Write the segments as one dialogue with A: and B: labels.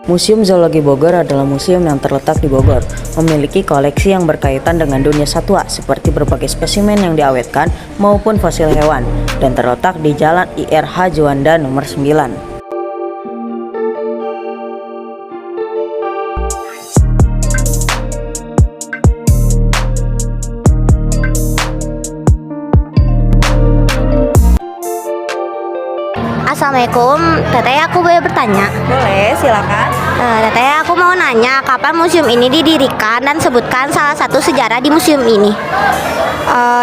A: Museum Zoologi Bogor adalah museum yang terletak di Bogor, memiliki koleksi yang berkaitan dengan dunia satwa seperti berbagai spesimen yang diawetkan maupun fosil hewan, dan terletak di Jalan IRH Juanda nomor 9.
B: Assalamualaikum, Teteh, aku boleh bertanya?
C: Boleh, silakan.
B: Teteh, aku mau nanya kapan museum ini didirikan dan sebutkan salah satu sejarah di museum ini.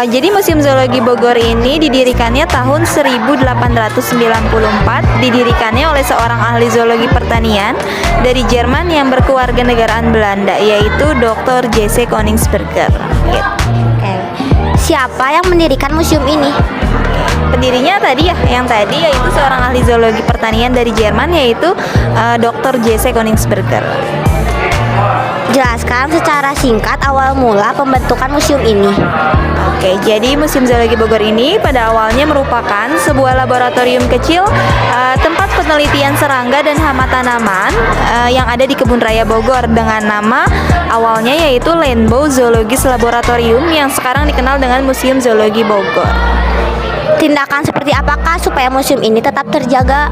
C: Jadi Museum Zoologi Bogor ini didirikannya tahun 1894, didirikannya oleh seorang ahli zoologi pertanian dari Jerman yang berkewarganegaraan Belanda, yaitu Dr. J.C. Koningsberger. Gitu.
B: Oke. Siapa yang mendirikan museum ini?
C: Pendirinya tadi yaitu seorang ahli zoologi pertanian dari Jerman, yaitu Dr. J.C. Koningsberger.
B: Jelaskan secara singkat awal mula pembentukan museum ini.
C: Oke, jadi Museum Zoologi Bogor ini pada awalnya merupakan sebuah laboratorium kecil, tempat penelitian serangga dan hama tanaman yang ada di Kebun Raya Bogor dengan nama awalnya yaitu Rainbow Zoologist Laboratorium yang sekarang dikenal dengan Museum Zoologi Bogor.
B: Tindakan seperti apakah supaya museum ini tetap terjaga?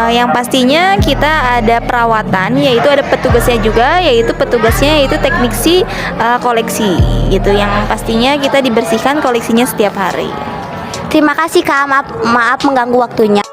C: Yang pastinya kita ada perawatan, yaitu ada petugasnya juga, yaitu teknisi koleksi gitu, yang pastinya kita dibersihkan koleksinya setiap hari.
B: Terima kasih Kak, maaf mengganggu waktunya.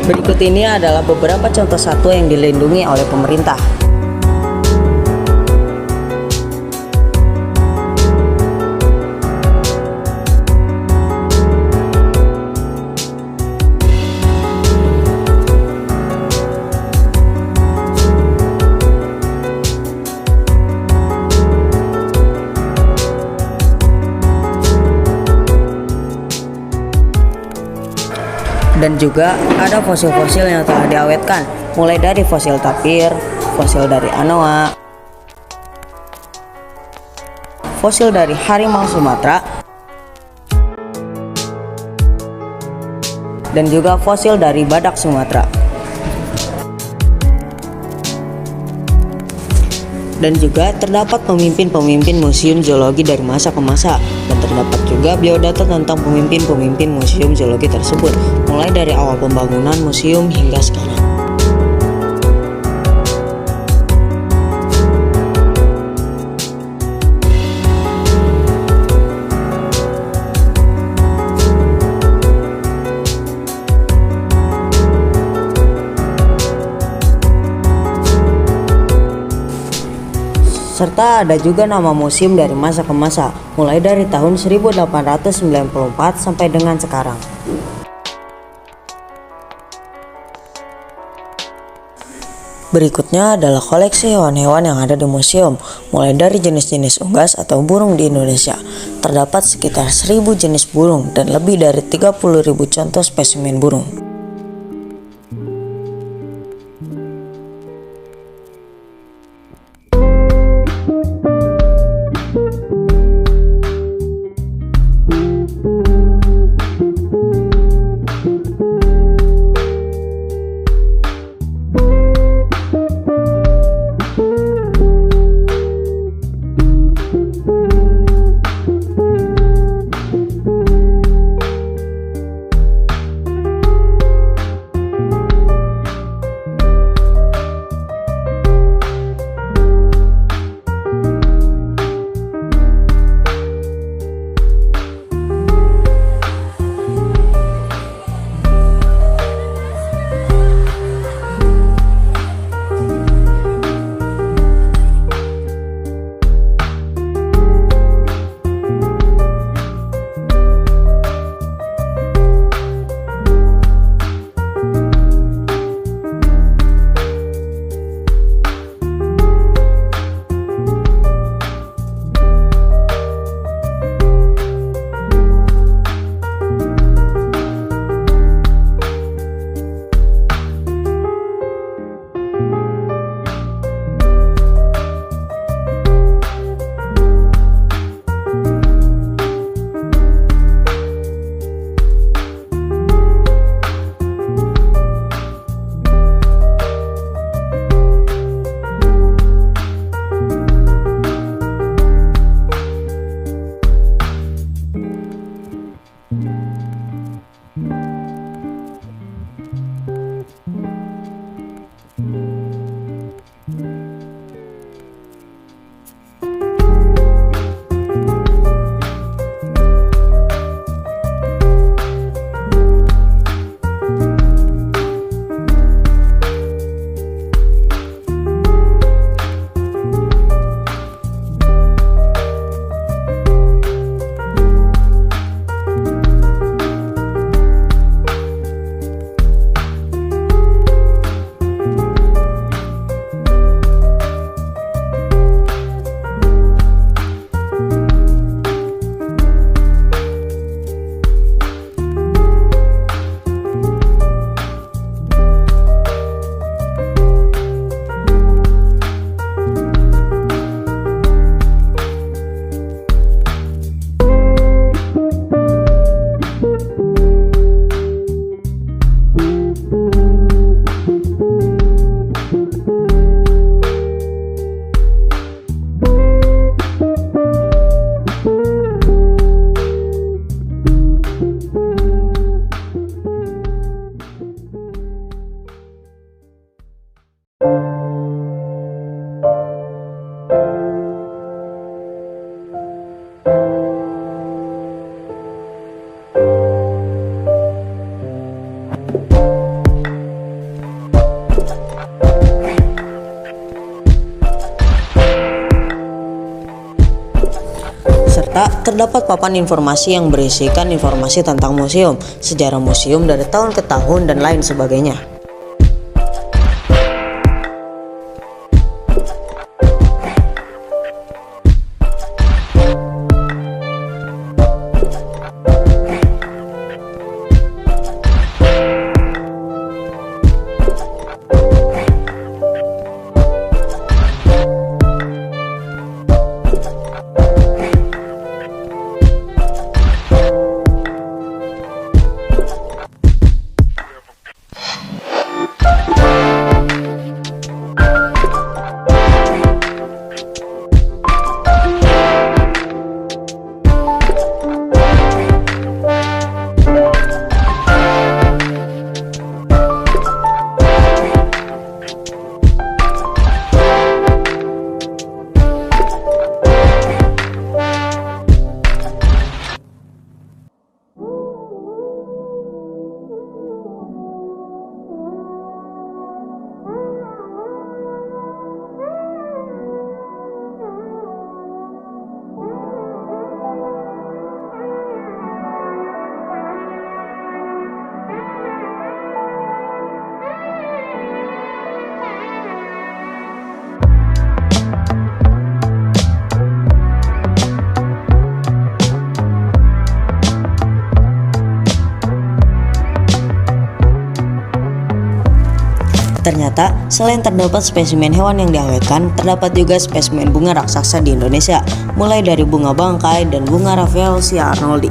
A: Berikut ini adalah beberapa contoh satwa yang dilindungi oleh pemerintah. Dan juga ada fosil-fosil yang telah diawetkan, mulai dari fosil tapir, fosil dari anoa, fosil dari harimau Sumatera, dan juga fosil dari badak Sumatera. Dan juga terdapat pemimpin-pemimpin museum zoologi dari masa ke masa, dan terdapat juga biodata tentang pemimpin-pemimpin museum zoologi tersebut, mulai dari awal pembangunan museum hingga sekarang. Serta ada juga nama museum dari masa ke masa, mulai dari tahun 1894 sampai dengan sekarang. Berikutnya adalah koleksi hewan-hewan yang ada di museum, mulai dari jenis-jenis unggas atau burung di Indonesia. Terdapat sekitar 1000 jenis burung dan lebih dari 30.000 contoh spesimen burung. terdapat papan informasi yang berisikan informasi tentang museum, sejarah museum dari tahun ke tahun, dan lain sebagainya. Ternyata, selain terdapat spesimen hewan yang diawetkan, terdapat juga spesimen bunga raksasa di Indonesia, mulai dari bunga bangkai dan bunga Rafflesia arnoldi.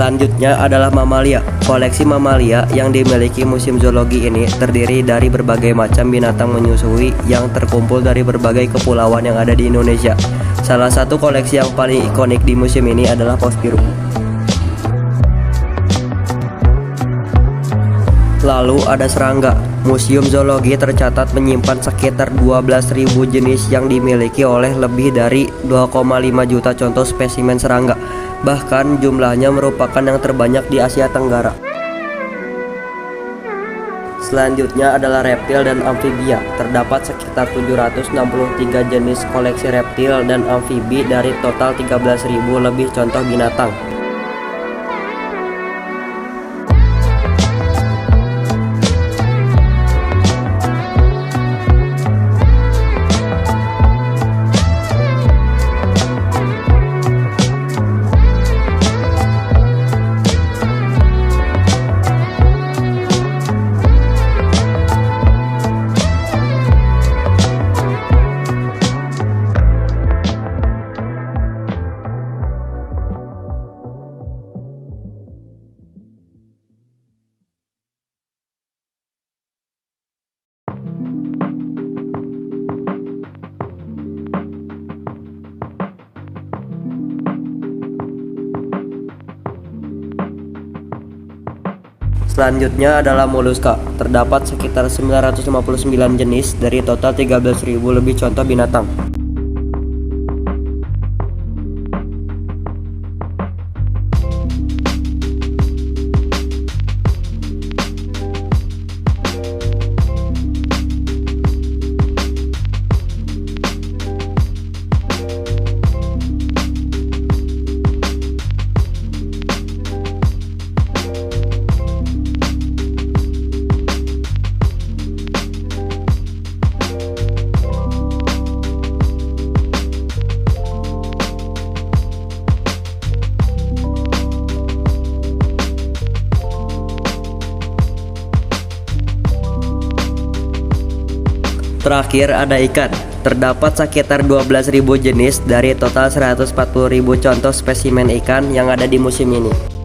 D: Selanjutnya adalah mamalia. Koleksi mamalia yang dimiliki Museum Zoologi ini terdiri dari berbagai macam binatang menyusui yang terkumpul dari berbagai kepulauan yang ada di Indonesia. Salah satu koleksi yang paling ikonik di museum ini adalah paus biru. Lalu ada serangga. Museum Zoologi tercatat menyimpan sekitar 12.000 jenis yang dimiliki oleh lebih dari 2,5 juta contoh spesimen serangga. Bahkan jumlahnya merupakan yang terbanyak di Asia Tenggara. Selanjutnya adalah reptil dan amfibia. Terdapat sekitar 763 jenis koleksi reptil dan amfibi dari total 13.000 lebih contoh binatang. Selanjutnya adalah moluska. Terdapat sekitar 959 jenis dari total 13.000 lebih contoh binatang. Terakhir ada ikan. Terdapat sekitar 12.000 jenis dari total 140.000 contoh spesimen ikan yang ada di museum ini.